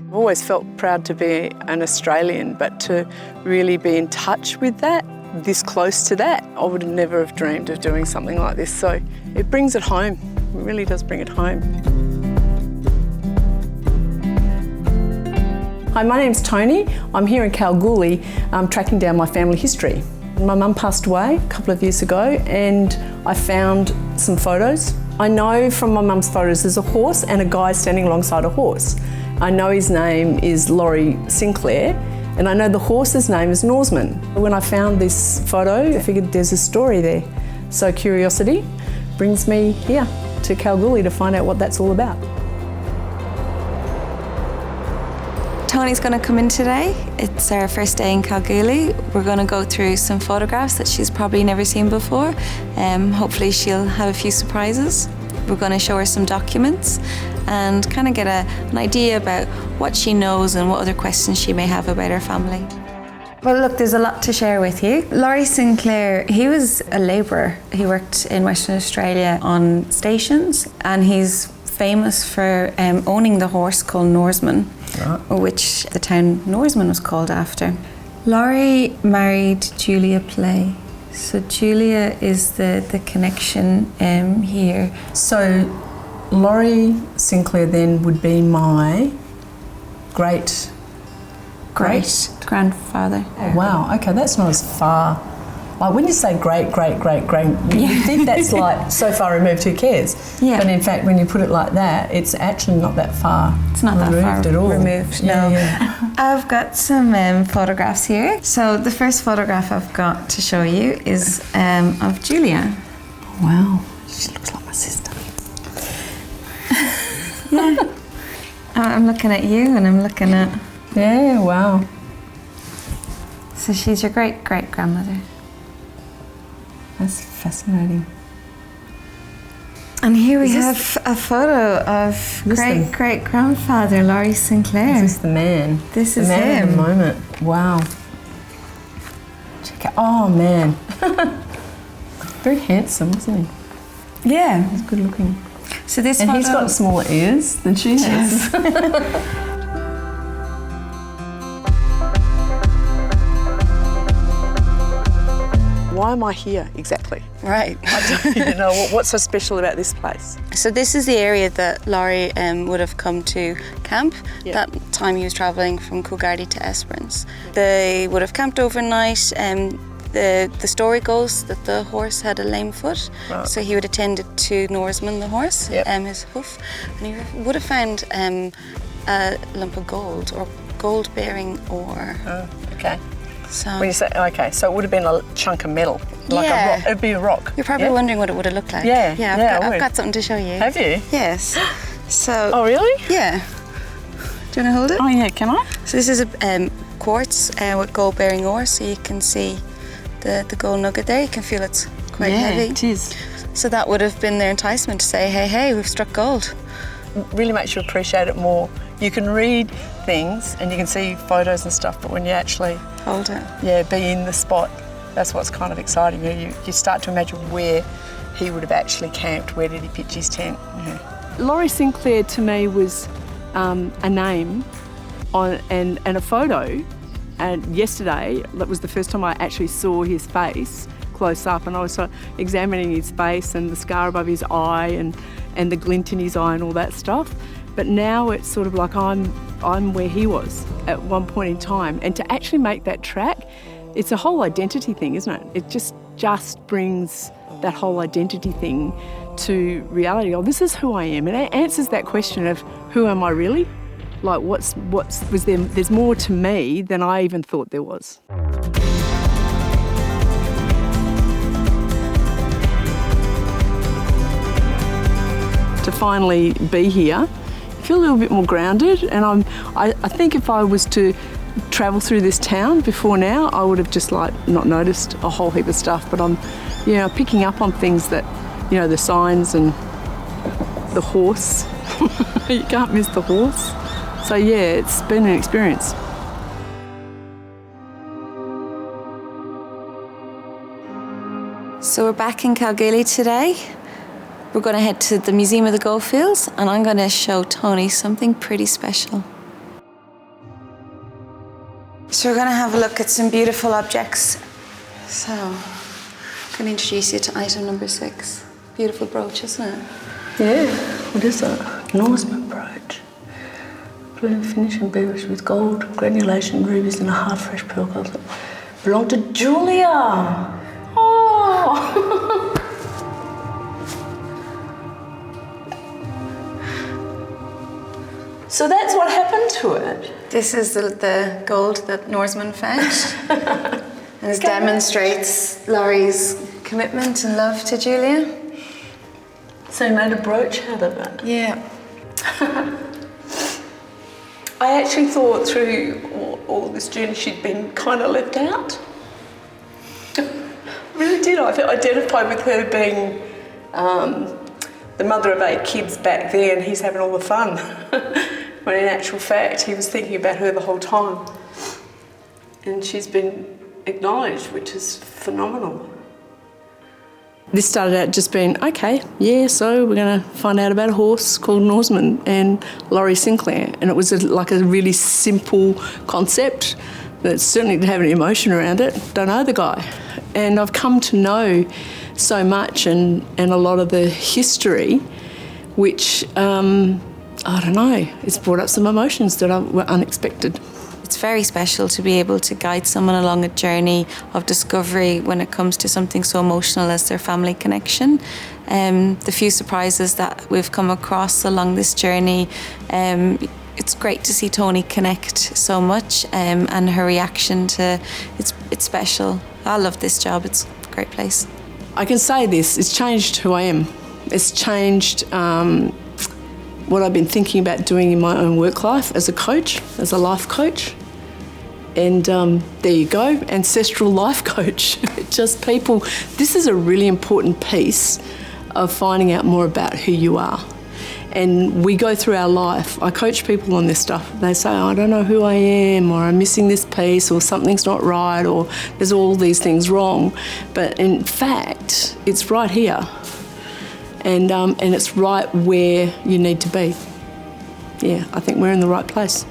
I've always felt proud to be an Australian, but to really be in touch with that, this close to that, I would never have dreamed of doing something like this. So it brings it home. It really does bring it home. Hi, my name's Toni. I'm here in Kalgoorlie tracking down my family history. My mum passed away a couple of years ago and I found some photos. I know from my mum's photos there's a horse and a guy standing alongside a horse. I know his name is Laurie Sinclair and I know the horse's name is Norseman. When I found this photo, I figured there's a story there. So curiosity brings me here to Kalgoorlie to find out what that's all about. Toni's going to come in today. It's our first day in Kalgoorlie. We're going to go through some photographs that she's probably never seen before. Hopefully she'll have a few surprises. We're going to show her some documents and kind of get an idea about what she knows and what other questions she may have about her family. Well, look, there's a lot to share with you. Laurie Sinclair, he was a labourer. He worked in Western Australia on stations and he's famous for owning the horse called Norseman, which the town Norseman was called after. Laurie married Julia Play. So Julia is the connection here. So Laurie Sinclair then would be my great grandfather. Oh, wow, okay, that's not as far. Like when you say great, you think that's like so far removed, who cares? Yeah. But in fact, when you put it like that, it's actually not that far. It's not that far at all. Removed, no. Yeah. I've got some photographs here. So the first photograph I've got to show you is of Julia. Wow, she looks like my sister. Yeah. I'm looking at you and I'm looking at... Yeah, wow. So she's your great-great-grandmother. That's fascinating. And here we have a photo of great-great-grandfather Laurie Sinclair. This is the man. This is the man him. at the moment. Wow. Check out. Oh, man. Very handsome, isn't he? Yeah. He's good looking. So this and photo... he's got smaller ears than she has. Why am I here exactly? Right. I don't even know what's so special about this place. So this is the area that Laurie would have come to camp. Yep. That time he was travelling from Coolgardie to Esperance. They would have camped overnight. The story goes that the horse had a lame foot, right. So he would have tended to Norseman, the horse, yep. His hoof, and he would have found a lump of gold or gold-bearing ore. Oh, okay. So when you say, okay, so it would have been a chunk of metal, like a rock. It'd be a rock. You're probably wondering what it would have looked like. Yeah, I've got something to show you. Have you? Yes. So. Oh, really? Yeah. Do you want to hold it? Oh, yeah, can I? So this is a quartz with gold-bearing ore, so you can see the gold nugget there. You can feel it's quite heavy. Yeah, it is. So that would have been their enticement to say, hey, we've struck gold. It really makes you appreciate it more. You can read things and you can see photos and stuff, but when you actually hold it, be in the spot, that's what's kind of exciting. You start to imagine where he would have actually camped, where did he pitch his tent. Yeah. Laurie Sinclair to me was a name and a photo, and yesterday that was the first time I actually saw his face close up, and I was sort of examining his face and the scar above his eye and the glint in his eye and all that stuff. But now it's sort of like I'm where he was at one point in time. And to actually make that track, it's a whole identity thing, isn't it? It just brings that whole identity thing to reality. Oh, this is who I am. And it answers that question of who am I really? Like was there? There's more to me than I even thought there was. To finally be here, feel a little bit more grounded, and I think if I was to travel through this town before now, I would have just like not noticed a whole heap of stuff, but I'm picking up on things that, the signs and the horse. You can't miss the horse. So yeah, it's been an experience. So we're back in Kalgoorlie today. We're going to head to the Museum of the Goldfields and I'm going to show Toni something pretty special. So we're going to have a look at some beautiful objects. So I'm going to introduce you to item number 6. Beautiful brooch, isn't it? Yeah, what is that? Norseman brooch. Blue finish and bearish with gold, granulation, rubies and a hard fresh pearl colour. Belonged to Julia. Oh! So that's what happened to it. This is the gold that Norseman found. And it demonstrates Laurie's commitment and love to Julia. So you made a brooch out of it? Yeah. I actually thought through all this journey she'd been kind of left out. I really did. I identified with her being the mother of 8 kids back then. He's having all the fun. When in actual fact, he was thinking about her the whole time. And she's been acknowledged, which is phenomenal. This started out just being, okay, yeah, so we're going to find out about a horse called Norseman and Laurie Sinclair. And it was like a really simple concept that certainly didn't have any emotion around it. Don't know the guy. And I've come to know so much and a lot of the history, which, I don't know, it's brought up some emotions that were unexpected. It's very special to be able to guide someone along a journey of discovery when it comes to something so emotional as their family connection. The few surprises that we've come across along this journey, it's great to see Toni connect so much and her reaction to it's special. I love this job, it's a great place. I can say this, it's changed who I am. It's changed what I've been thinking about doing in my own work life as a coach, as a life coach. And there you go, ancestral life coach. Just people, this is a really important piece of finding out more about who you are. And we go through our life. I coach people on this stuff. They say, oh, I don't know who I am, or I'm missing this piece, or something's not right, or there's all these things wrong. But in fact, it's right here. And it's right where you need to be. Yeah, I think we're in the right place.